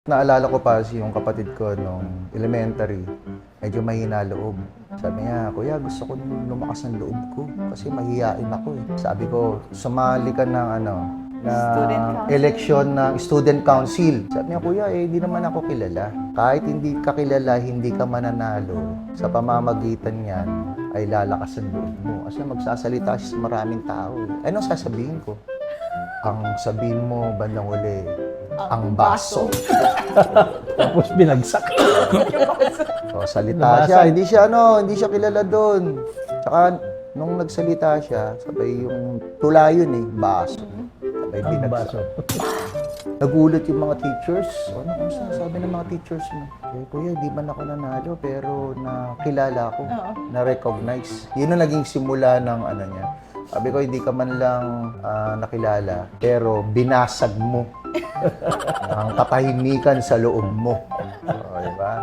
Naalala ko pa yung kapatid ko nung elementary, medyo mahina loob. Sabi niya, "Kuya, gusto ko lumakas ang loob ko kasi mahiyain ako eh." Sabi ko, "Sumali ka ng election ng student council." Sabi niya, "Kuya, hindi naman ako kilala. Kahit hindi ka kilala, hindi ka mananalo. Sa pamamagitan niyan ay lalakas ang loob mo. Kasi magsasalita siya sa maraming tao. Anong sasabihin ko? Ang sabihin mo, bandang uli, ang baso." Tapos binagsak. So, salita siya. Hindi siya kilala doon. Tsaka, nung nagsalita siya, sabay yung tula yun eh, baso. Sabay Ang baso. binagsak. Nagulat yung mga teachers. Kung sinasabi ng mga teachers mo? Kuya, di man ako nanalo, pero nakilala ko, na-recognize. Yun ang naging simula ng niya. Sabi ko, hindi ka man lang nakilala, pero binasag mo ang katahimikan sa loob mo. So, diba?